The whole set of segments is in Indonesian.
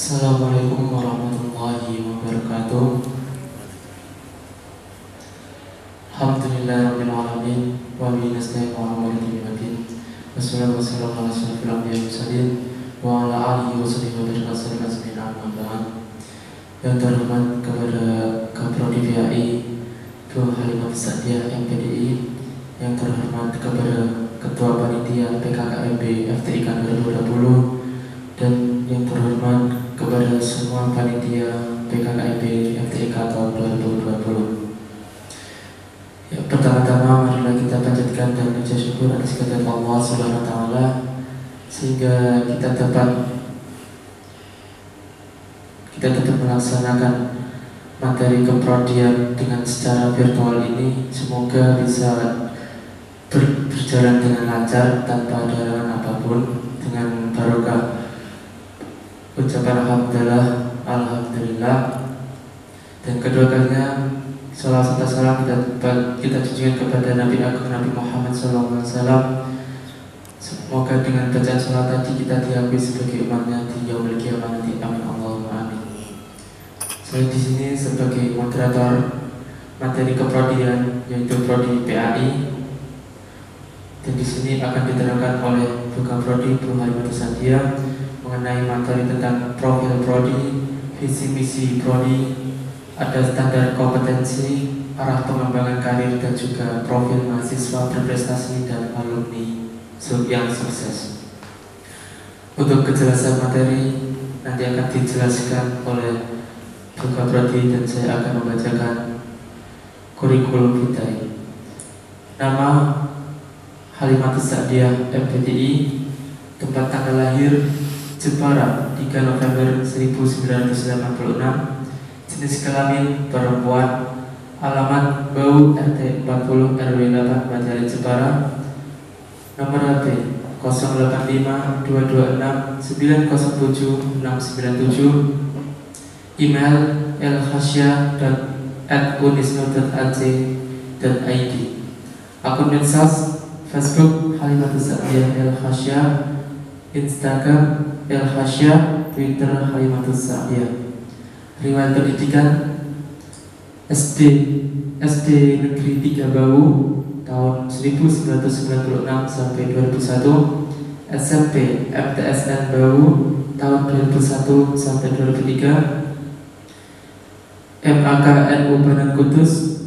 Assalamualaikum warahmatullahi wabarakatuh. Alhamdulillahirabbil alamin wa bihi nasta'inu ala umuri din. Wassalatu wassalamu ala asyrofil anbiya'i wal mursalin wa ala alihi wa sahbihi wa sallam. Yang terhormat kepada Kaprodi PAI Bu Halimatus Sa'diyah MPDI, yang terhormat kepada Ketua Panitia PKKMB FTIK 2020, dan yang terhormat kepada semua panitia PKKMB FTIK tahun 2020. Ya, pertama-tama marilah kita panjatkan dan ucap syukur atas kehadirat Allah Subhanahu wa taala sehingga kita dapat melaksanakan materi keprodian dengan secara virtual ini. Semoga bisa berjalan dengan lancar tanpa ada halangan apapun, dengan barokah ucapan alhamdulillah, dan kedua kalinya salawat serta salam kita tunjukkan kepada Nabi Agung Nabi Muhammad SAW. Semoga dengan bacaan salat tadi kita diakui sebagai umatnya di yaumil qiyamah nanti. Amin Allahumma amin. Saya di sini sebagai moderator materi keprodian, yaitu prodi PAI, dan di sini akan diterangkan oleh Bu Kaprodi Bu Halimatus Sa'diyah mengenai materi tentang profil prodi, visi misi prodi, ada standar kompetensi, arah pengembangan karir, dan juga profil mahasiswa berprestasi dan alumni yang sukses. Untuk kejelasan materi nanti akan dijelaskan oleh Bu Kaprodi dan saya akan membacakan kurikulum vitae. Nama Halimatus Sa'diyah MPDI, tempat tanggal lahir Jepara 3 November 1986, jenis kelamin perempuan, alamat Bau RT 40 RW 8 Banjar Jepara, nomor HP 085 226 907 697, email elhasya@unisnu.ac.id, akun medsos Facebook Halimatus Sa'diyah Elhasya, Instagram Elhasya, Twitter Halimatus Sa'diyah. Riwayat pendidikan SD Negeri 3 Bau tahun 1996 sampai 2001, SMP MTSN Bau tahun 2001 sampai 2003, MAK NU Banan Kudus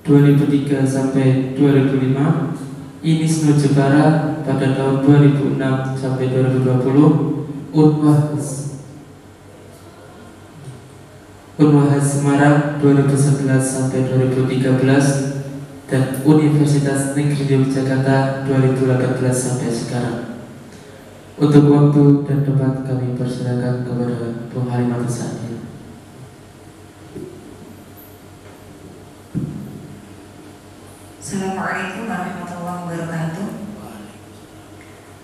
2003 sampai 2005, INISNU Jepara pada tahun 2006 sampai 2020, Unwahas Semarang 2011 sampai 2013, dan Universitas Negeri Yogyakarta 2018 sampai sekarang. Untuk waktu dan tempat kami persilakan kepada Bu Halimatus Sa'diyah. Assalamualaikum warahmatullahi wabarakatuh.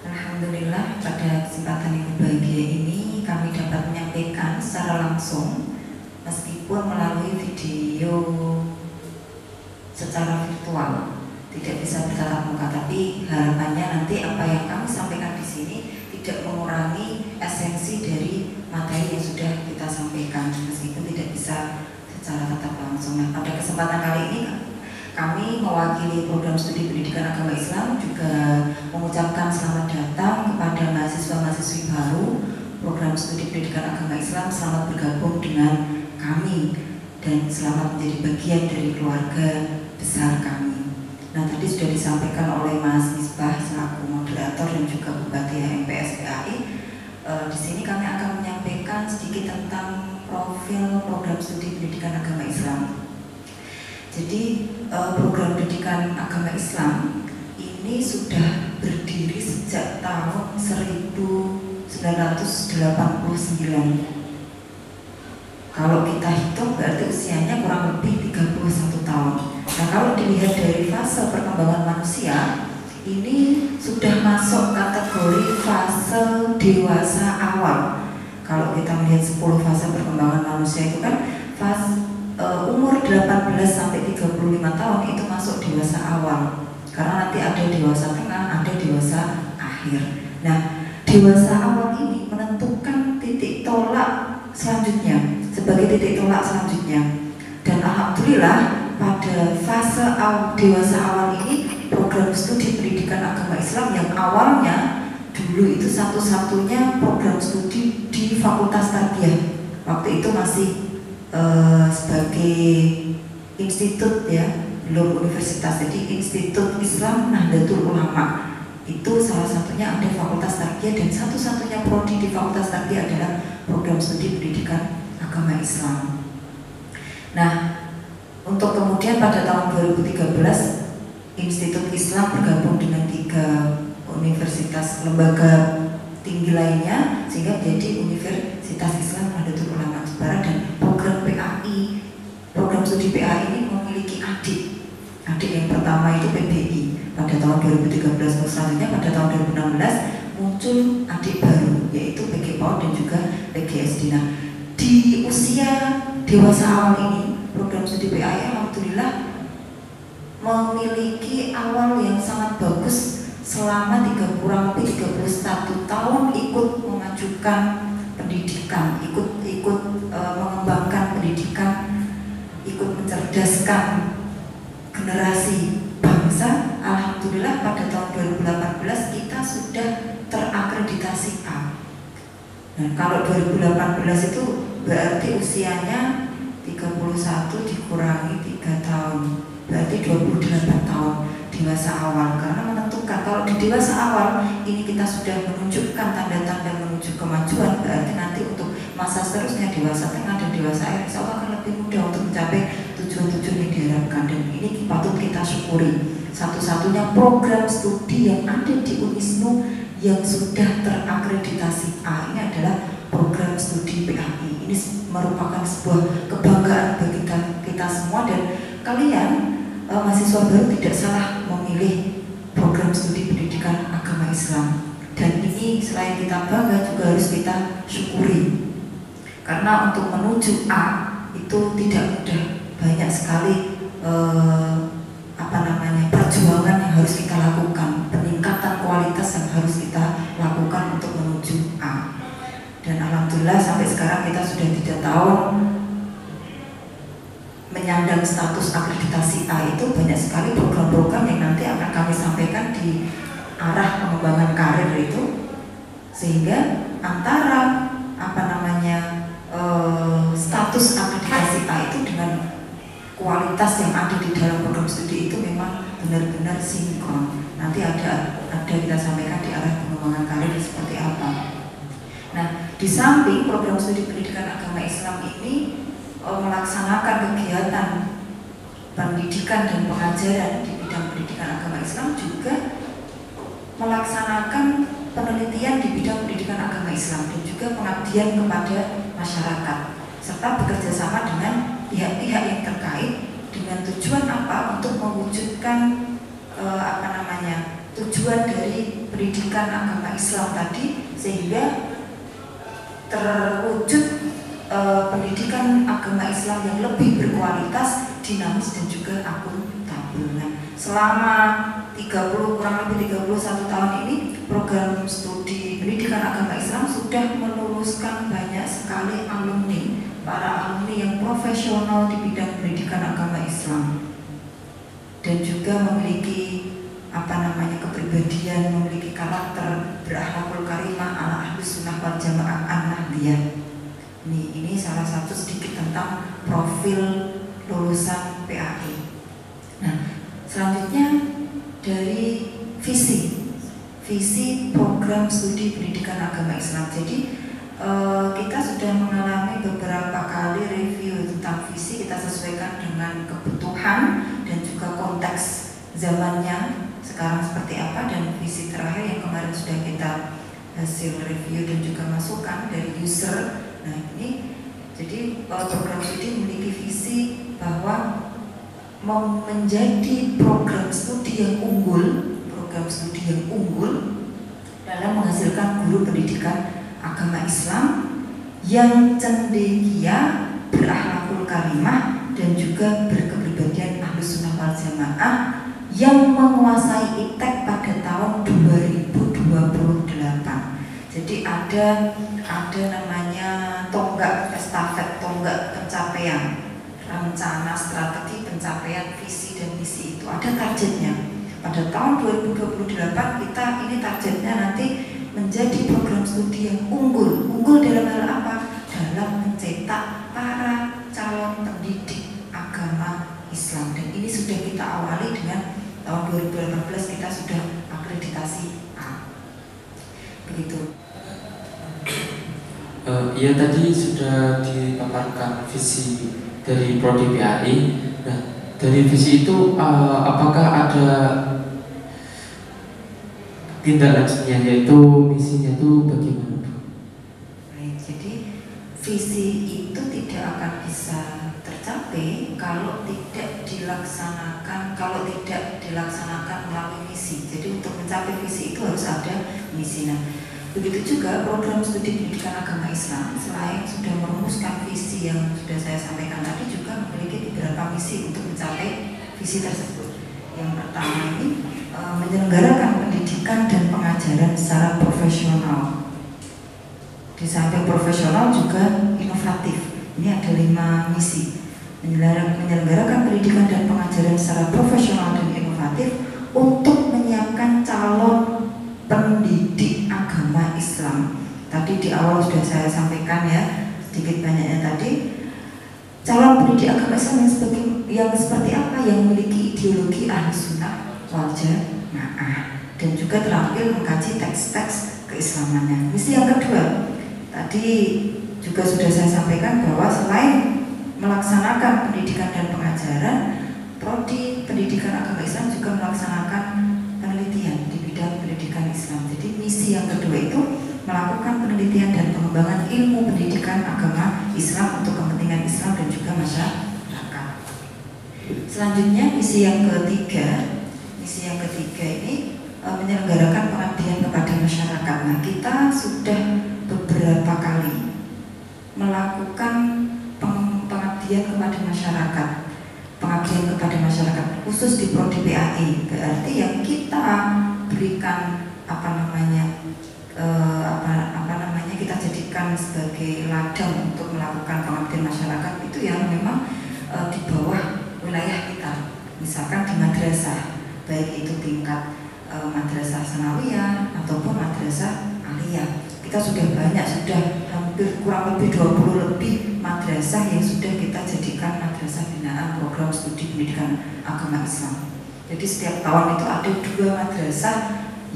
Alhamdulillah, pada kesempatan yang berbahagia ini kami dapat menyampaikan secara langsung, meskipun melalui video secara virtual, tidak bisa bertatap muka, tapi harapannya nanti apa yang kami sampaikan di sini tidak mengurangi esensi dari materi yang sudah kita sampaikan, meskipun tidak bisa secara tatap langsung. Nah, pada kesempatan kali ini kami mewakili program studi pendidikan agama Islam juga mengucapkan selamat datang kepada mahasiswa-mahasiswi baru program studi pendidikan agama Islam. Selamat bergabung dengan kami dan selamat menjadi bagian dari keluarga besar kami. Nah, tadi sudah disampaikan oleh Mas Misbah selaku moderator dan juga Bupati HMPS PAI. Di sini kami akan menyampaikan sedikit tentang profil program studi pendidikan agama Islam. Jadi program pendidikan agama Islam ini sudah berdiri sejak tahun 1989. Kalau kita hitung berarti usianya kurang lebih 31 tahun. Nah, kalau dilihat dari fase perkembangan manusia, ini sudah masuk kategori fase dewasa awal. Kalau kita melihat 10 fase perkembangan manusia itu kan fase umur 18 sampai 35 tahun itu masuk dewasa awal. Karena nanti ada dewasa tengah, ada dewasa akhir. Nah, dewasa awal ini menentukan titik tolak titik tolak selanjutnya. Dan alhamdulillah pada fase dewasa awal ini program studi pendidikan agama Islam yang awalnya dulu itu satu-satunya program studi di Fakultas Tarbiyah. Waktu itu masih sebagai institut ya, belum universitas. Jadi Institut Islam Nahdlatul Ulama itu salah satunya ada Fakultas Tarbiyah, dan satu-satunya prodi di Fakultas Tarbiyah adalah program studi pendidikan agama Islam. Nah, untuk kemudian pada tahun 2013 Institut Islam bergabung dengan 3 universitas lembaga tinggi lainnya sehingga menjadi Universitas Islam Nahdlatul Ulama Jepara. Dan program PAI, program studi PAI ini memiliki adik yang pertama itu PBI pada tahun 2013, selanjutnya pada tahun 2016 muncul adik baru yaitu PG PAUD dan juga PGSD. Nah, di usia dewasa awal ini program studi PAI alhamdulillah memiliki awal yang sangat bagus. Selama kurang lebih 31 tahun ikut memajukan pendidikan, ikut mengembangkan pendidikan, ikut mencerdaskan generasi bangsa. Alhamdulillah pada tahun 2018 kita sudah terakreditasi A. Nah, kalau 2018 itu berarti usianya 31 dikurangi 3 tahun, berarti 28 tahun dewasa awal. Karena menentukan kalau di dewasa awal ini kita sudah menunjukkan tanda-tanda menuju kemajuan, berarti nanti untuk masa seterusnya dewasa tengah dan dewasa akhir insya Allah akan lebih mudah untuk mencapai tujuan-tujuan yang diharapkan. Dan ini patut kita syukuri, satu-satunya program studi yang ada di Unisnu yang sudah terakreditasi A ini adalah program studi PAI. Ini merupakan sebuah kebanggaan bagi kita semua, dan kalian mahasiswa baru tidak salah memilih program studi pendidikan agama Islam. Dan ini selain kita bangga juga harus kita syukuri, karena untuk menuju A itu tidak mudah, banyak sekali perjuangan yang harus kita lakukan, peningkatan kualitas yang harus kita lakukan untuk menuju A. Dan alhamdulillah sampai sekarang kita sudah 3 tahun menyandang status akreditasi A. Itu banyak sekali program-program yang nanti akan kami sampaikan di arah pengembangan karir itu, sehingga antara status akreditasi A itu dengan kualitas yang ada di dalam program studi itu memang benar-benar sinkron. Nanti ada kita sampaikan di arah pengembangan karir seperti apa. Nah, di samping program studi pendidikan agama Islam ini melaksanakan kegiatan pendidikan dan pengajaran di bidang pendidikan agama Islam, juga melaksanakan penelitian di bidang pendidikan agama Islam dan juga pengabdian kepada masyarakat, serta bekerja sama dengan pihak-pihak yang terkait dengan tujuan apa? Untuk mewujudkan tujuan dari pendidikan agama Islam tadi, sehingga terwujud pendidikan agama Islam yang lebih berkualitas, dinamis dan juga akuntabel. Nah, selama kurang lebih 31 tahun ini program studi pendidikan agama Islam sudah meluluskan banyak sekali alumni, para alumni yang profesional di bidang pendidikan agama Islam, dan juga memiliki kepribadian, memiliki karakter berakhlakul karimah ala Ahlus Sunnah wal Jamaah An-Nahdliyah. Ini salah satu sedikit tentang profil lulusan PAI. Nah, selanjutnya dari visi program studi pendidikan agama Islam. Jadi kita sudah mengalami beberapa kali review tentang visi, kita sesuaikan dengan kebutuhan dan juga konteks zamannya sekarang seperti apa, dan visi terakhir yang kemarin sudah kita hasil review dan juga masukan dari user. Nah, ini jadi program studi memiliki visi bahwa menjadi program studi yang unggul dalam menghasilkan guru pendidikan agama Islam yang cendekia, berakhlakul karimah dan juga berkepribadian Ahlus Sunnah wal Jamaah yang menguasai IPTEK pada tahun 2028. Jadi ada namanya tonggak estafet, tonggak pencapaian rencana strategi pencapaian visi dan misi itu ada targetnya. Pada tahun 2028 kita ini targetnya nanti menjadi program studi yang unggul. Unggul dalam hal apa? Dalam mencetak para calon pendidik agama Islam. Dan ini sudah kita awali dengan tahun 2018 kita sudah akreditasi A. Begitu. Iya, tadi sudah dipaparkan visi dari Prodi PAI. Nah, dari visi itu apakah ada tindak lanjutnya, yaitu misinya itu bagaimana? Baik, jadi visi itu tidak akan bisa tercapai kalau tidak dilaksanakan melalui misi. Jadi untuk mencapai visi itu harus ada misi. Nah, begitu juga program studi pendidikan agama Islam selain sudah merumuskan visi yang sudah saya sampaikan tadi, juga memiliki beberapa misi untuk mencapai visi tersebut. Yang pertama ini menyelenggarakan pendidikan dan pengajaran secara profesional. Di samping profesional juga inovatif. Ini ada 5 misi. Menyelenggarakan pendidikan dan pengajaran secara profesional dan inovatif untuk menyiapkan calon pendidik agama Islam. Tadi di awal sudah saya sampaikan ya, sedikit banyaknya tadi. Calon pendidik agama Islam yang seperti apa? Yang memiliki ideologi ahli sunnah wal jamaah dan juga terampil mengkaji teks-teks keislamannya. Misi yang kedua, tadi juga sudah saya sampaikan bahwa selain melaksanakan pendidikan dan pengajaran, Prodi Pendidikan Agama Islam juga melaksanakan penelitian di bidang pendidikan Islam. Jadi misi yang kedua itu melakukan penelitian dan pengembangan ilmu pendidikan agama Islam untuk kepentingan Islam dan juga masyarakat. Selanjutnya misi yang ketiga ini menyelenggarakan pengabdian kepada masyarakat. Nah, kita sudah beberapa kali melakukan pengabdian kepada masyarakat. Pengabdian kepada masyarakat khusus di Prodi PAI, berarti yang kita berikan kita jadikan sebagai ladang untuk melakukan pengabdian masyarakat itu yang memang di bawah wilayah kita, misalkan di madrasah, baik itu tingkat madrasah sanawiyah ataupun madrasah aliyah. Kita sudah hampir kurang lebih 20 lebih madrasah yang sudah kita jadikan madrasah binaan program studi pendidikan agama Islam. Jadi setiap tahun itu ada 2 madrasah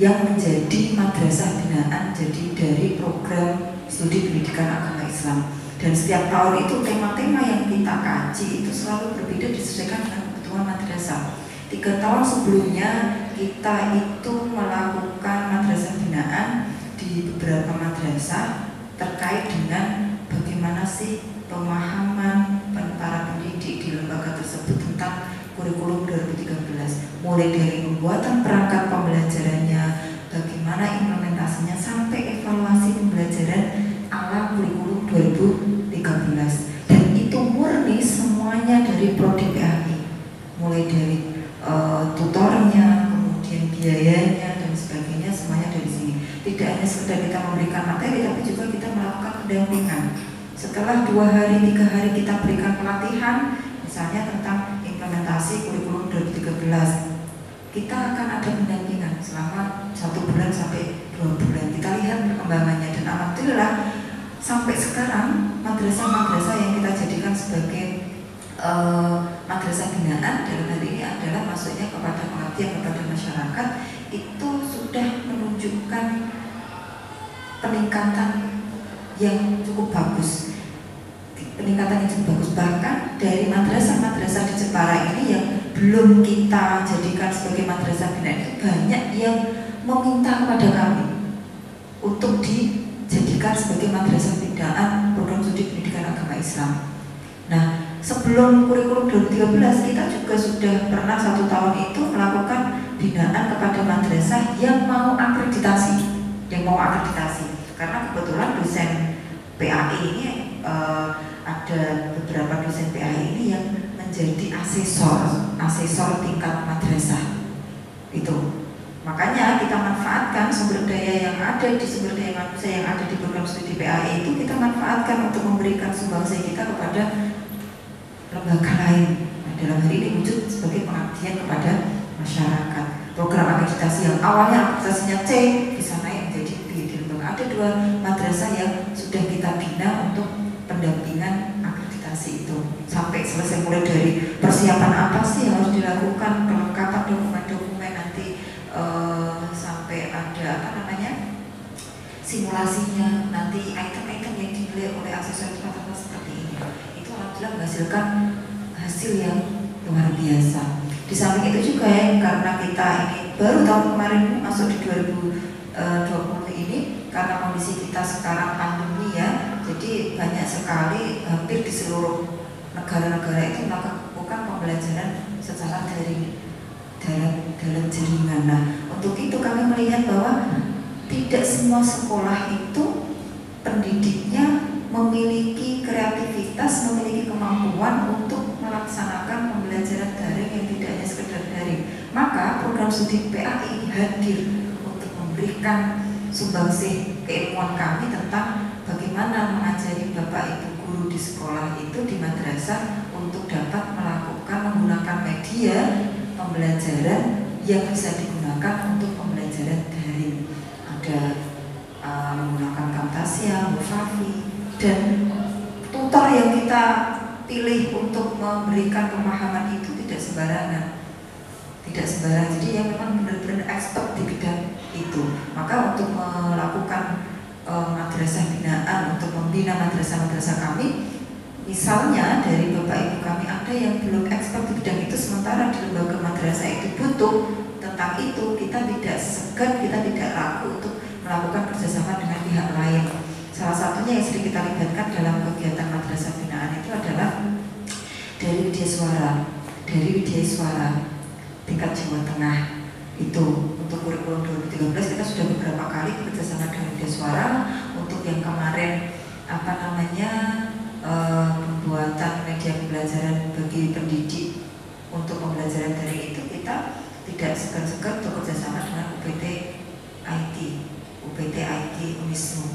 yang menjadi madrasah binaan jadi dari program studi pendidikan agama Islam. Dan setiap tahun itu tema-tema yang kita kaji itu selalu berbeda disesuaikan dengan kebutuhan madrasah. 3 tahun sebelumnya kita itu melakukan madrasah binaan di beberapa madrasah terkait dengan bagaimana sih pemahaman para pendidik di lembaga tersebut tentang kurikulum 2013, mulai dari pembuatan perangkat pembelajarannya, bagaimana implementasinya, sampai evaluasi pembelajaran ala kurikulum 2013. Dan itu murni semuanya dari Prodi PAI, mulai dari tutornya, kemudian biayanya dan sebagainya, semuanya dari sini. Tidak hanya sekedar kita memberikan materi, tapi juga kita melakukan pendampingan. Setelah 2 hari, 3 hari kita berikan pelatihan, misalnya tentang implementasi kurikulum 2013, kita akan ada pendampingan selama 1 bulan sampai 2 bulan. Kita lihat perkembangannya, dan alhamdulillah sampai sekarang madrasah-madrasah yang kita jadikan sebagai madrasah binaan dalam hal ini adalah maksudnya kepada pengabdian kepada masyarakat, itu sudah menunjukkan peningkatan yang cukup bagus. Peningkatan yang cukup bagus, bahkan dari madrasah-madrasah di Jepara ini yang belum kita jadikan sebagai madrasah binaan itu banyak yang meminta kepada kami untuk dijadikan sebagai madrasah binaan program studi pendidikan agama Islam. Nah, sebelum kurikulum 2013 kita juga sudah pernah 1 tahun itu melakukan binaan kepada madrasah yang mau akreditasi, karena kebetulan dosen PAI ini ada beberapa dosen PAI ini yang menjadi asesor tingkat madrasah itu. Makanya kita manfaatkan sumber daya daya yang ada di sumber daya manusia yang ada di program studi PAI itu kita manfaatkan untuk memberikan sumbangsi kita kepada lembaga lain. Nah, dalam hal ini wujud sebagai pengabdian kepada masyarakat. Program akreditasi yang awalnya akreditasinya C bisa naik menjadi B di lembaga. Ada 2 madrasah yang sudah kita bina untuk pendampingan akreditasi itu sampai selesai, mulai dari persiapan apa sih yang harus dilakukan, kelengkapan dokumen-dokumen nanti sampai ada apa namanya simulasinya, nanti item-item yang dinilai oleh asesor seperti ini. Itu alhamdulillah menghasilkan hasil yang luar biasa. Di samping itu juga ya, karena kita ini baru tahun kemarin masuk di 2020 ini, karena kondisi kita sekarang pandemi ya, jadi banyak sekali hampir di seluruh negara-negara itu melakukan pembelajaran secara dalam jaringan. Nah, untuk itu kami melihat bahwa tidak semua sekolah itu pendidiknya memiliki kreativitas, memiliki kemampuan untuk melaksanakan pembelajaran daring yang tidak hanya sekedar daring. Maka program studi PAI hadir untuk memberikan sumbangsih keilmuan kami tentang bagaimana mengajari Bapak Ibu guru di sekolah itu di madrasah untuk dapat menggunakan media pembelajaran yang bisa digunakan untuk pembelajaran daring. Ada menggunakan Camtasia, Movavi, dan tutor yang kita pilih untuk memberikan pemahaman itu tidak sembarangan. Jadi yang memang benar-benar expert di bidang itu. Maka untuk melakukan madrasah binaan, untuk membina madrasah-madrasah kami, misalnya dari Bapak Ibu kami ada yang belum expert di bidang itu, sementara di lembaga madrasah itu butuh tentang itu, kita tidak segan, kita tidak ragu untuk melakukan kerjasama dengan pihak lain. Salah satunya yang sering kita libatkan dalam kegiatan madrasah binaan itu adalah dari Widya Suara tingkat Jawa Tengah. Itu untuk kurikulum 2013 kita sudah beberapa kali bekerjasama dengan Widya Suara. Untuk yang kemarin pembuatan media pembelajaran bagi pendidik untuk pembelajaran daring itu, kita tidak segan-segan bekerjasama dengan UPT IT Unismu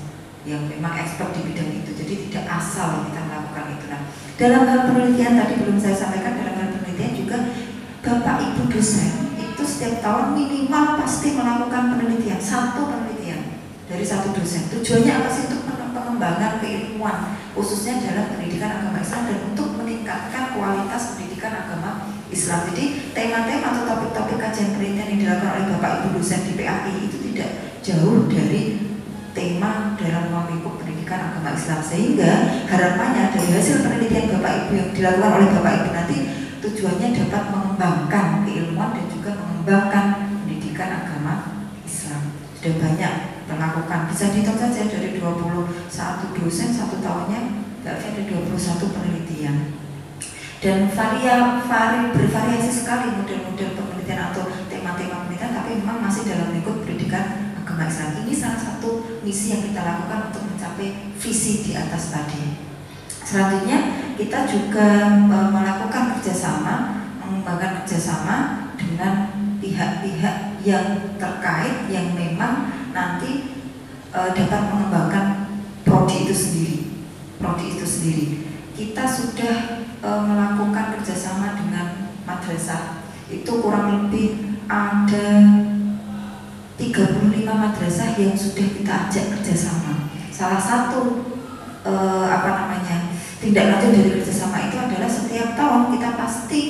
yang memang expert di bidang itu. Jadi tidak asal kita melakukan itu. Nah, dalam hal penelitian tadi belum saya sampaikan, dalam hal penelitian juga Bapak Ibu dosen itu setiap tahun minimal pasti melakukan penelitian, 1 penelitian dari 1 dosen. Tujuannya apa sih? Untuk pengembangan keilmuan khususnya dalam pendidikan agama Islam dan untuk meningkatkan kualitas pendidikan agama Islam. Jadi tema-tema atau topik-topik kajian penelitian yang dilakukan oleh Bapak Ibu dosen di PAI itu tidak jauh dari tema dalam ruang lingkup pendidikan agama Islam, sehingga harapannya dari hasil penelitian Bapak Ibu yang dilakukan oleh Bapak Ibu nanti tujuannya dapat mengembangkan keilmuan dan juga mengembangkan pendidikan agama Islam. Sudah banyak melakukan, bisa dihitung saja dari 21 dosen 1 tahunnya berarti ada 21 penelitian. Dan bervariasi sekali model-model penelitian atau tema-tema penelitian, tapi memang masih dalam lingkup pendidikan agama Islam. Ini salah satu misi yang kita lakukan untuk mencapai visi di atas tadi. Selanjutnya kita juga melakukan kerjasama, mengembangkan kerjasama dengan pihak-pihak yang terkait yang memang nanti dapat mengembangkan prodi itu sendiri. Kita sudah melakukan kerjasama dengan madrasah. Itu kurang lebih ada 35 madrasah yang sudah kita ajak kerjasama. Salah satu tindak lanjut dari kerjasama itu adalah setiap tahun kita pasti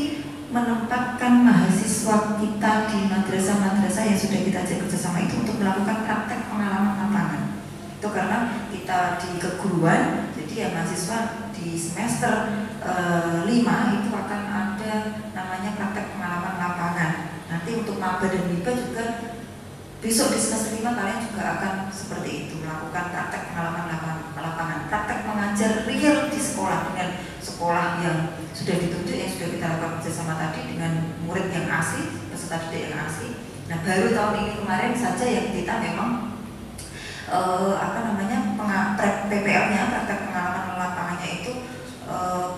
menempatkan mahasiswa kita di madrasah-madrasah yang sudah kita ajak kerjasama itu untuk melakukan praktek pengalaman lapangan. Itu karena kita di keguruan, jadi ya mahasiswa di semester 5 itu akan ada namanya praktek pengalaman lapangan. Nanti untuk maba dan miba juga besok di semester 5 kalian juga akan seperti itu, melakukan praktek pengalaman lapangan, praktek mengajar real di sekolah dengan sekolah yang sudah ditunjuk, yang sudah kita lakukan kerjasama tadi dengan murid yang asli, peserta didik yang asli. Nah, baru tahun ini kemarin saja yang kita memang PPL-nya, praktek pengalaman lapangannya itu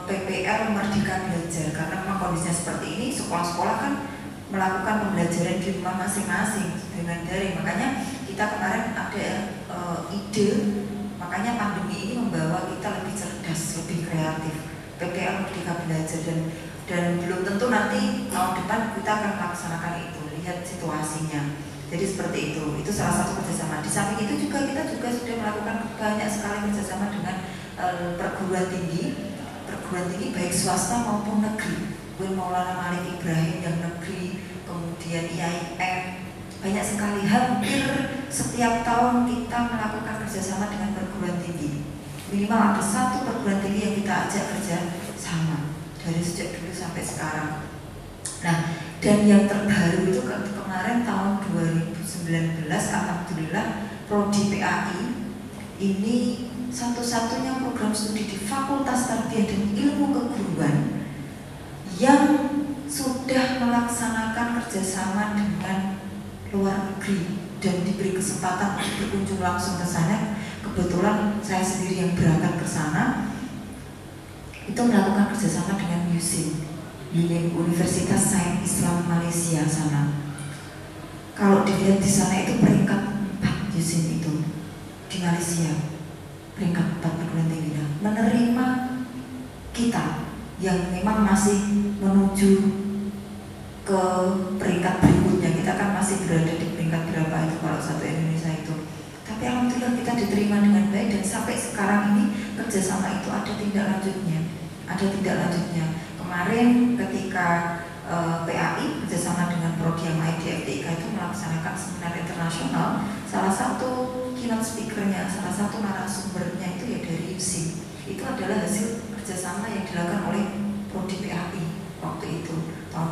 PPL Merdeka Belajar, karena memang kondisinya seperti ini, sekolah-sekolah kan melakukan pembelajaran di rumah masing-masing dengan daring. Makanya kita kita kemarin ada ide, makanya pandemi ini membawa kita lebih cerdas, lebih kreatif. PPL Merdeka Belajar dan belum tentu nanti tahun depan kita akan melaksanakan itu, lihat situasinya. Jadi seperti itu salah satu kerjasama. Di samping itu juga kita juga sudah melakukan banyak sekali kerjasama dengan perguruan tinggi baik swasta maupun negeri. Maulana Malik Ibrahim yang negeri, kemudian IAIN, banyak sekali. Hampir setiap tahun kita melakukan kerjasama dengan perguruan tinggi. Minimal ada satu perguruan tinggi yang kita ajak kerja sama dari sejak dulu sampai sekarang. Nah, dan yang terbaru itu kemarin tahun 2019, alhamdulillah Prodi PAI ini satu-satunya program studi di Fakultas Tarbiyah dan Ilmu Keguruan yang sudah melaksanakan kerjasama dengan luar negeri dan diberi kesempatan untuk berkunjung langsung ke sana. Kebetulan saya sendiri yang berangkat ke sana, itu melakukan kerjasama dengan USIN, Universitas Sains Islam Malaysia sana. Kalau dilihat di sana itu peringkat 4 USIN itu di Malaysia, peringkat 4 perguruan tinggi menerima kita yang memang masih menuju ke peringkat berikutnya. Kita kan masih berada di peringkat berapa itu kalau satu Indonesia itu. Tapi alhamdulillah kita diterima dengan baik dan sampai sekarang ini kerjasama itu ada tindak lanjutnya. Kemarin ketika PAI kerjasama dengan prodi yang lain di FTIK itu melaksanakan seminar internasional, salah satu keynote speakernya, salah satu narasumbernya itu ya dari USIN. Itu adalah hasil kerjasama yang dilakukan oleh prodi PAI waktu itu tahun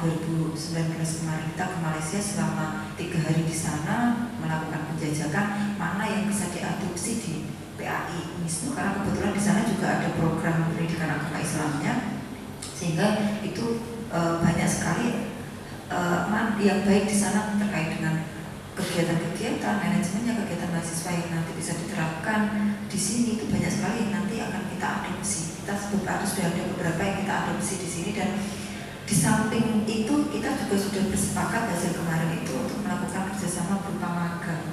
2019 kemarin. Kita ke Malaysia selama 3 hari di sana melakukan penjajakan mana yang bisa diadopsi di PAI Wisnu, karena kebetulan di sana juga ada program pendidikan agama Islamnya, sehingga itu banyak sekali yang baik di sana terkait dengan kegiatan-kegiatan manajemennya, kegiatan mahasiswa yang nanti bisa diterapkan di sini. Itu banyak sekali yang nanti akan kita adopsi. Kita sudah ada beberapa yang kita adopsi di sini, dan di samping itu kita juga sudah bersepakat hasil kemarin itu untuk melakukan kerjasama berupa magang.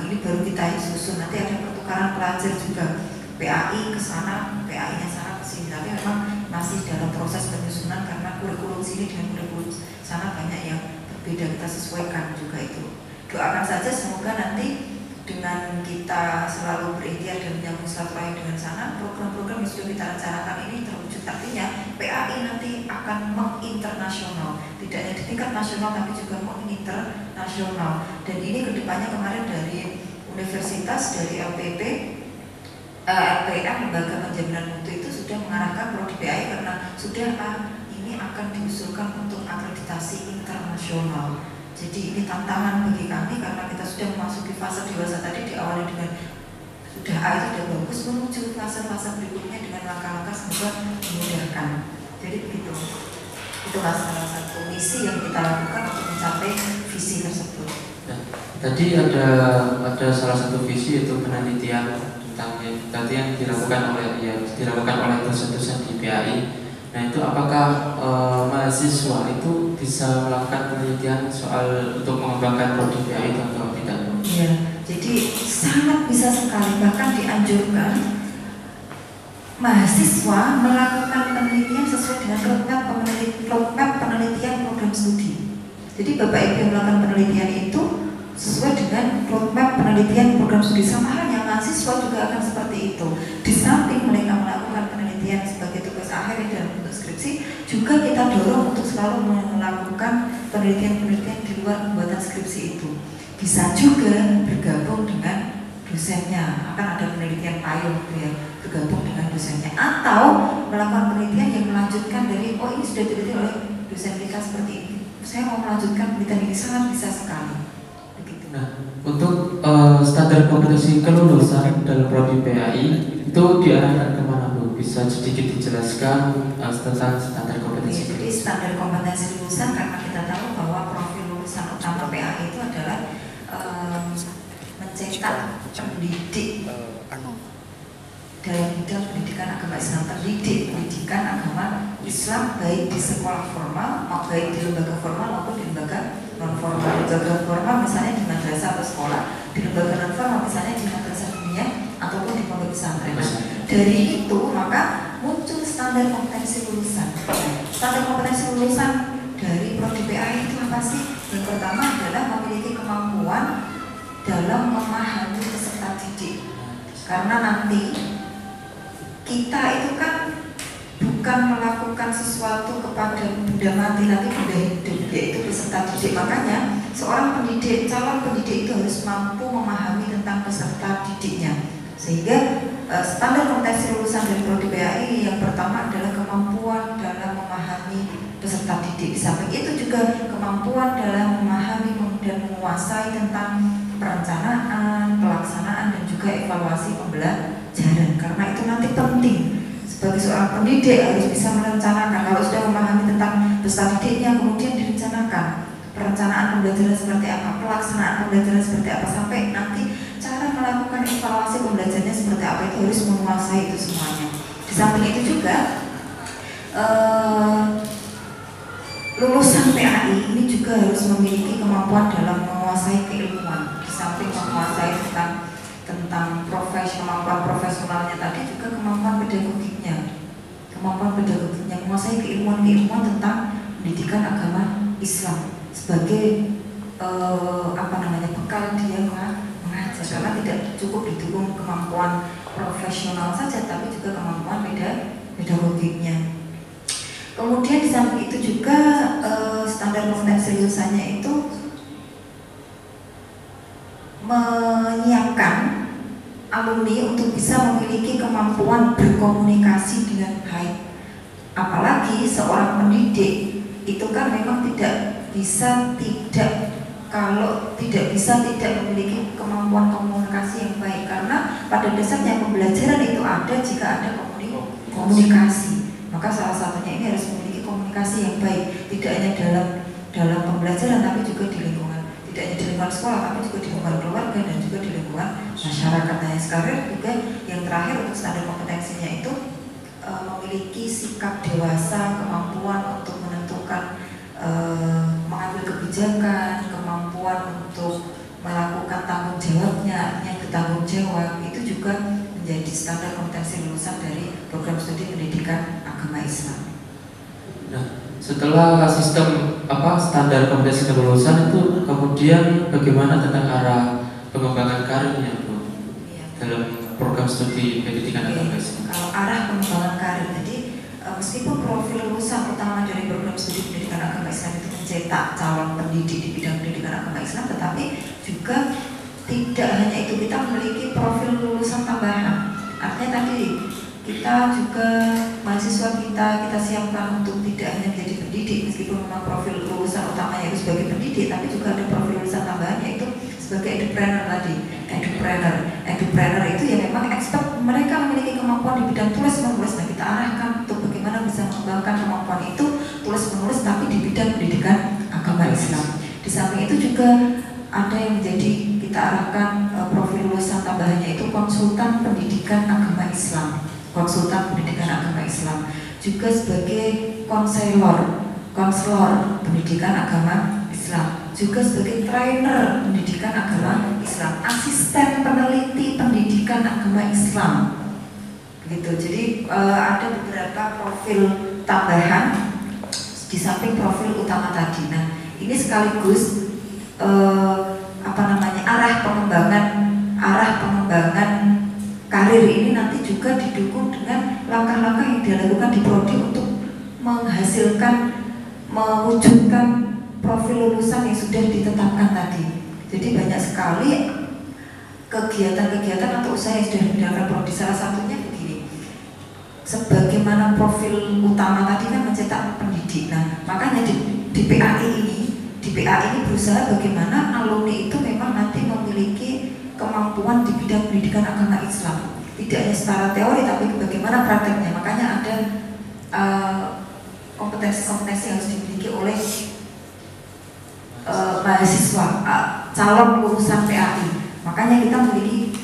Ini baru kita susun, nanti ada pertukaran pelajar juga, PAI ke sana, PAI-nya sana ke sini. Tapi memang masih dalam proses penyusunan karena kurikulum sini dengan kurikulum sana banyak yang berbeda, kita sesuaikan juga itu. Doakan saja semoga nanti dengan kita selalu berikhtiar dan menyambung silaturahim dengan sana, program-program yang sudah kita rencanakan ini terwujud. Artinya PAI nanti akan menginternasional, tidak hanya di tingkat nasional tapi juga menginternasional. Dan ini kedepannya kemarin dari universitas, dari LPM, Lembaga Penjaminan Mutu itu sudah mengarahkan prodi PAI karena sudah ini akan diusulkan untuk akreditasi internasional. Jadi ini tantangan bagi kami karena kita sudah memasuki fase dewasa tadi, diawali dengan sudah A itu sudah bagus, menuju fase-fase berikutnya dengan langkah-langkah semoga memudahkan. Jadi begitu. Itulah salah satu misi yang kita lakukan untuk mencapai visi tersebut. Ya, tadi ada salah satu visi yaitu penelitian tentang yang dilakukan oleh dosen-dosen di PAI. Nah itu apakah mahasiswa itu bisa melakukan penelitian soal untuk mengembangkan prodi PAI atau tidak? Iya, jadi sangat bisa sekali, bahkan dianjurkan mahasiswa melakukan penelitian sesuai dengan roadmap penelitian program studi. Jadi Bapak Ibu yang melakukan penelitian itu sesuai dengan roadmap penelitian program studi, sama halnya mahasiswa juga akan seperti itu. Di samping mereka melakukan penelitian sebagai tugas akhir dan untuk skripsi, juga kita dorong untuk selalu melakukan penelitian-penelitian di luar pembuatan skripsi itu. Bisa juga bergabung dengan dosennya, akan ada penelitian payung ya, bergabung dengan dosennya, atau melakukan penelitian yang melanjutkan dari ini sudah diteliti oleh dosen kita seperti ini, saya mau melanjutkan penelitian ini, sangat bisa sekali. Nah, untuk standar kompetensi kelulusan dalam prodi PAI itu diarahkan kemana Bu? Bisa sedikit dijelaskan tentang standar kompetensi? Jadi standar kompetensi lulusan, karena kita tahu bahwa profil lulusan utama PAI itu adalah mencetak pendidik dalam bidang pendidikan agama Islam, pendidikan agama Islam baik di sekolah formal, baik di lembaga formal maupun di lembaga non formal. Lembaga formal misalnya di madrasah atau sekolah, pesantren. Dari itu maka muncul standar kompetensi lulusan. Standar kompetensi lulusan dari Prodi PAI itu apa sih? Yang pertama adalah memiliki kemampuan dalam memahami peserta didik. Karena nanti kita itu kan bukan melakukan sesuatu kepada benda mati, tapi benda hidup, yaitu peserta didik. Makanya seorang pendidik, calon pendidik itu harus mampu memahami tentang peserta didiknya. Sehingga standar kompetensi lulusan dari Prodi PAI yang pertama adalah kemampuan dalam memahami peserta didik. Di samping itu juga kemampuan dalam memahami dan menguasai tentang perencanaan, pelaksanaan, dan juga evaluasi pembelajaran. Karena itu nanti penting. Sebagai seorang pendidik harus bisa merencanakan. Kalau sudah memahami tentang peserta didiknya, kemudian direncanakan perencanaan pembelajaran seperti apa, pelaksanaan pembelajaran seperti apa, sampai nanti cara melakukan evaluasi pembelajarannya seperti apa, itu harus menguasai itu semuanya. Di samping itu juga lulusan PAI ini juga harus memiliki kemampuan dalam menguasai keilmuan. Di samping menguasai tentang kemampuan profesionalnya tadi, juga kemampuan pedagogiknya. Kemampuan pedagogiknya, menguasai keilmuan tentang pendidikan agama Islam sebagai bekal dia mengajar. Karena tidak cukup didukung kemampuan profesional saja, tapi juga kemampuan pedagogiknya. Kemudian di samping itu juga standar kompetensi lulusannya itu menyiapkan alumni untuk bisa memiliki kemampuan berkomunikasi dengan baik. Apalagi seorang pendidik itu kan memang tidak bisa tidak memiliki kemampuan komunikasi yang baik, karena pada dasarnya pembelajaran itu ada jika ada komunikasi. Maka salah satunya ini harus memiliki komunikasi yang baik, tidak hanya dalam pembelajaran tapi juga di lingkungan, tidak hanya di lingkungan sekolah tapi juga di lingkungan keluarga dan juga di lingkungan masyarakat. Nah, sekarang juga yang terakhir untuk standar kompetensinya itu memiliki sikap dewasa, kemampuan untuk menentukan mengambil kebijakan, kemampuan untuk melakukan tanggung jawabnya, artinya bertanggung jawab, itu juga menjadi standar kompetensi lulusan dari program studi pendidikan agama Islam. Nah, setelah sistem standar kompetensi kelulusan itu, kemudian bagaimana tentang arah pengembangan karirnya, Bu? Ya. Dalam program studi pendidikan agama Islam? Kalau arah pengembangan karir, jadi meskipun profil lulusan utama dari program studi pendidikan agama Islam itu mencetak calon pendidik di bidang pendidikan agama Islam, tetapi juga tidak hanya itu, kita memiliki profil lulusan tambahan. Artinya tadi kita juga mahasiswa kita siapkan untuk tidak hanya menjadi pendidik, meskipun memang profil lulusan utamanya itu sebagai pendidik, tapi juga ada profil lulusan tambahan yaitu sebagai edupreneur tadi. Edupreneur itu ya memang expert, mereka memiliki kemampuan di bidang tulis menulis. Nah, kita arahkan untuk bagaimana bisa mengembangkan kemampuan itu tulis menulis tapi di bidang pendidikan agama Islam. Di samping itu juga ada yang menjadi kita arahkan profil lulusan tambahannya itu konsultan pendidikan agama Islam. Konsultan pendidikan agama Islam juga sebagai konselor pendidikan agama Islam, juga sebagai trainer pendidikan agama Islam, asisten peneliti pendidikan agama Islam, begitu. Jadi ada beberapa profil tambahan di samping profil utama tadi. Nah, ini sekaligus arah pengembangan karir ini nanti juga didukung dengan langkah-langkah yang dilakukan di prodi untuk mewujudkan profil lulusan yang sudah ditetapkan tadi. Jadi banyak sekali kegiatan-kegiatan atau usaha yang sudah dilakukan prodi. Salah satunya begini, sebagaimana profil utama tadi kan mencetak pendidik. Nah, makanya di PAI ini berusaha bagaimana alumni itu memang nanti memiliki kemampuan di bidang pendidikan agama Islam, tidak hanya secara teori tapi bagaimana prakteknya. Makanya ada kompetensi-kompetensi yang harus dimiliki oleh mahasiswa calon lulusan PAI. Makanya kita memiliki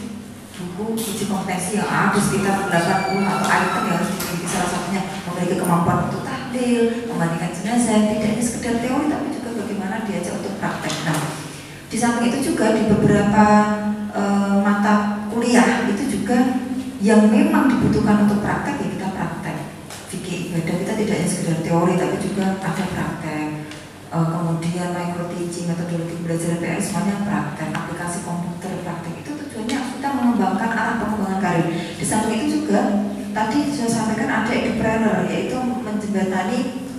buku uji kompetensi yang ada sekitar 80 atau item yang harus dimiliki. Salah satunya memiliki kemampuan untuk tahlil, memandikan jenazah, tidak hanya sekedar teori tapi juga bagaimana diajak untuk praktek. Nah, di samping itu juga di beberapa mata kuliah itu juga yang memang dibutuhkan untuk praktek ya kita praktek. Fikih ibadah kita tidak hanya sekedar teori tapi juga ada praktek. Kemudian micro teaching, metodologi belajar PAI semuanya praktek, aplikasi komputer praktek. Itu tujuannya kita mengembangkan arah pengembangan karir. Di samping itu juga tadi saya sampaikan ada edupreneur, yaitu menjembatani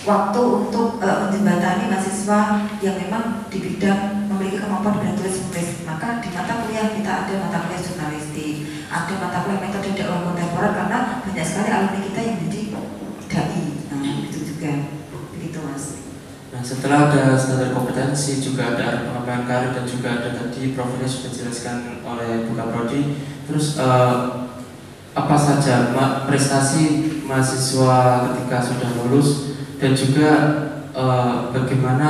waktu untuk menjembatani mahasiswa yang memang di bidang memiliki kemampuan di bidang tulis menulis. Maka di mata kuliah kita ada mata kuliah jurnalistik, ada mata kuliah metode dakwah kontemporer karena banyak sekali alumni kita yang jadi dai. Nah itu juga begitu Mas. Nah setelah ada standar kompetensi, juga ada arah pengembangan karir dan juga ada tadi Prof. sudah dijelaskan oleh Buka Prodi. Terus apa saja prestasi mahasiswa ketika sudah lulus dan juga bagaimana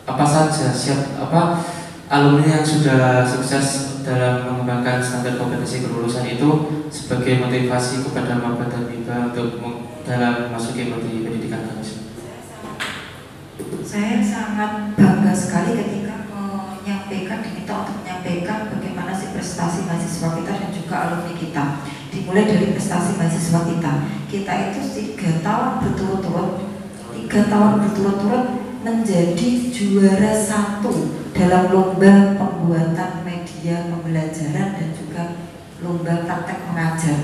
apa saja alumni yang sudah sukses dalam mengembangkan standar kompetensi kelulusan itu sebagai motivasi kepada maba dan miba untuk dalam memasuki pendidikan kampus. Saya sangat bangga sekali ketika diminta untuk menyampaikan bagaimana sih prestasi mahasiswa kita dan juga alumni kita. Dimulai dari prestasi mahasiswa kita. Kita itu 3 tahun berturut-turut menjadi juara 1 dalam lomba pembuatan media pembelajaran dan juga lomba praktek mengajar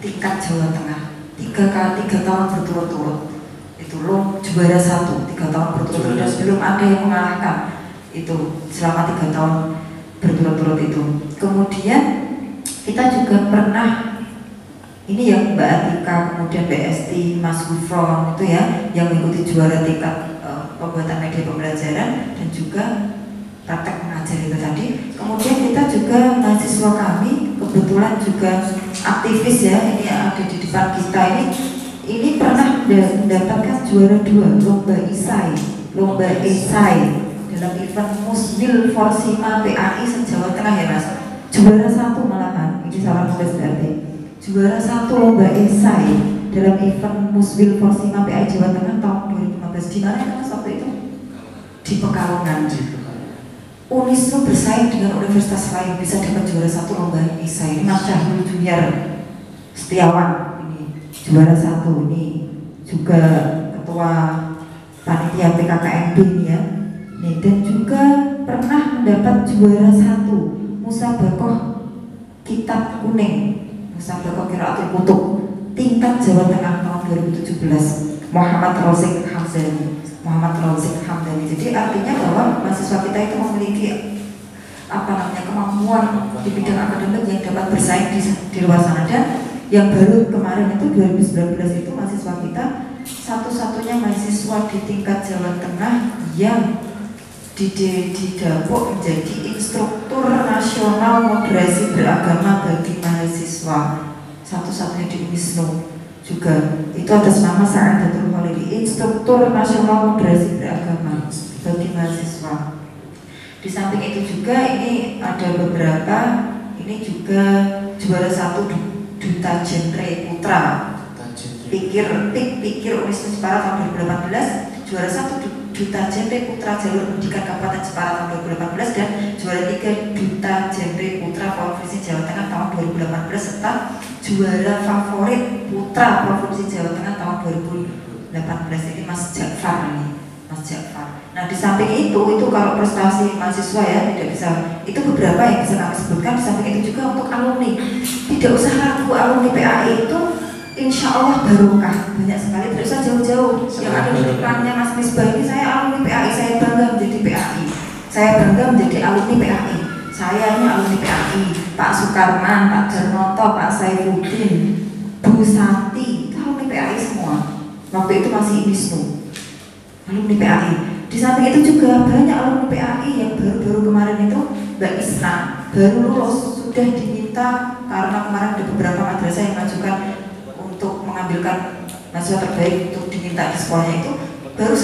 tingkat Jawa Tengah. 3 tahun berturut-turut itu juara 1 3 tahun berturut-turut dan belum ada yang mengalahkan itu selama 3 tahun berturut-turut itu. Kemudian kita juga pernah ini yang Mbak Atika, kemudian BST, Mas Gufron itu ya yang mengikuti juara tingkat pembuatan media pembelajaran dan juga praktek mengajar itu tadi. Kemudian kita juga mahasiswa kami kebetulan juga aktivis ya, ini yang ada di depan kita ini pernah mendapatkan juara 2 lomba esai dalam event Musbil Forsima PAI se-Jawa Tengah ya Mas. Juara 1 malahan, ini salah nulis berarti. Juara 1 lomba esai dalam event Musbil Forsima PAI Jawa Tengah tahun 2015. Di mana Mas waktu itu? Di Pekalongan. Unisnu bersaing dengan universitas lain bisa dapat juara 1 lomba esai. Ini Mas Syahrul Junior Setiawan ini juara 1, ini juga ketua panitia PKKMB ini ya. Nih, dan juga pernah mendapat juara 1 Musabakoh Kitab Kuning, Musabakoh Qiraatul Kutub tingkat Jawa Tengah tahun 2017. Muhammad Razik Hamdani. Jadi artinya bahwa mahasiswa kita itu memiliki kemampuan di bidang akademik yang dapat bersaing di luar sana. Dan yang baru kemarin itu 2019 itu mahasiswa kita satu-satunya mahasiswa di tingkat Jawa Tengah yang didapuk menjadi instruktur nasional moderasi beragama bagi mahasiswa, satu-satunya di Unisnu juga. Itu atas nama Sa'adatul Khalili, instruktur nasional moderasi beragama bagi mahasiswa. Di samping itu juga ini ada beberapa, ini juga juara 1 Duta Genre Putra Pikir Unisnu Jepara tahun 2018, juara 1 Duta Genre Putra Jalur Pendidikan Kabupaten Jepara tahun 2018 dan juara 3 Duta Genre Putra Provinsi Jawa Tengah tahun 2018 serta juara favorit Putra Provinsi Jawa Tengah tahun 2018 ini Mas Jafar. Nah di samping itu kalau prestasi mahasiswa ya tidak bisa, itu beberapa yang bisa kami sebutkan. Di samping itu juga untuk alumni, tidak usah ragu, alumni PAI itu insya Allah barokah, banyak sekali, tidak usah jauh-jauh. Yang ada di depannya Mas Misbah ini, saya alumni PAI, saya bangga menjadi PAI, saya bangga menjadi alumni PAI. Saya ini alumni PAI, Pak Sukarman, Pak Darnoto, Pak Saifuddin, Bu Santi, itu alumni PAI semua. Waktu itu masih Unisnu, alumni PAI. Di samping itu juga banyak alumni PAI yang baru-baru kemarin itu Mbak Isna baru lulus, sudah diminta karena kemarin ada beberapa madrasah yang mengajukan untuk mengambilkan mahasiswa terbaik untuk diminta di sekolahnya, itu baru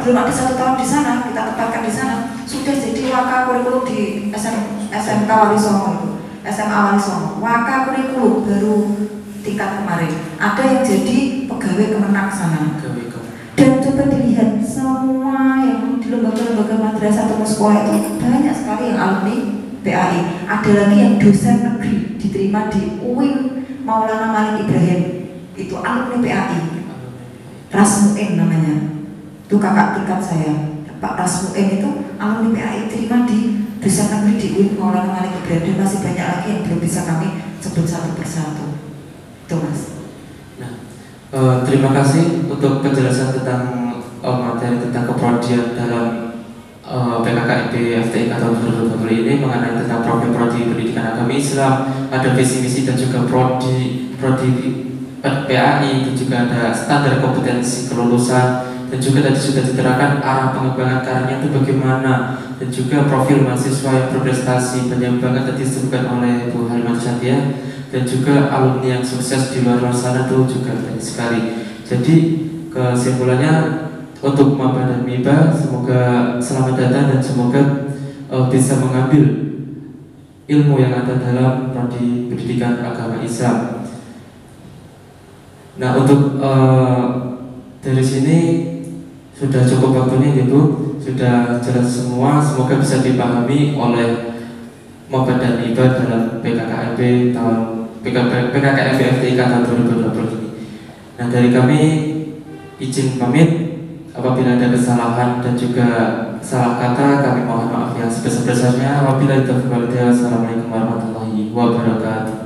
belum ada 1 tahun di sana, kita tempatkan di sana, sudah jadi waka kurikulum di SMK Wali Songo, SMA Wali Songo, waka kurikulum baru tingkat kemarin. Ada yang jadi pegawai Kemenak sana. Dan coba dilihat semua yang di lembaga-lembaga madrasah atau sekolah itu banyak sekali yang alumni PAI. Ada lagi yang dosen negeri diterima di UIN Maulana Malik Ibrahim, itu alumni PAI. Rasmuin namanya, itu kakak tingkat saya, Pak Rasmuin itu alumni PAI, terima di dosen negeri di UIN Maulana Malik Ibrahim. Dan masih banyak lagi yang belum bisa kami sebut satu persatu. Itu Mas. Terima kasih untuk penjelasan tentang materi tentang keprodian dalam PKKMB FTIK tahun 2020 ini mengenai tentang profil prodi pendidikan agama Islam, ada visi misi dan juga prodi PAI, itu juga ada standar kompetensi kelulusan, dan juga tadi sudah diterangkan arah pengembangan karirnya itu bagaimana, dan juga profil mahasiswa yang berprestasi, pengembangan tadi disebutkan oleh Bu Halimah Syatiah, dan juga alumni yang sukses di luar sana itu juga banyak sekali. Jadi kesimpulannya untuk Maba dan Miba, semoga selamat datang dan semoga bisa mengambil ilmu yang ada dalam prodi pendidikan agama Islam. Nah, untuk dari sini sudah cukup waktunya Ibu, sudah jelas semua, semoga bisa dipahami oleh Maba dan Miba dalam PKKMB PKKMB FTIK tahun 2020 ini. Nah, dari kami izin pamit. Apabila ada kesalahan dan juga salah kata, kami mohon maaf yang sebesar-besarnya. Wabillahi taufiq wal hidayah. Wassalamualaikum warahmatullahi wabarakatuh.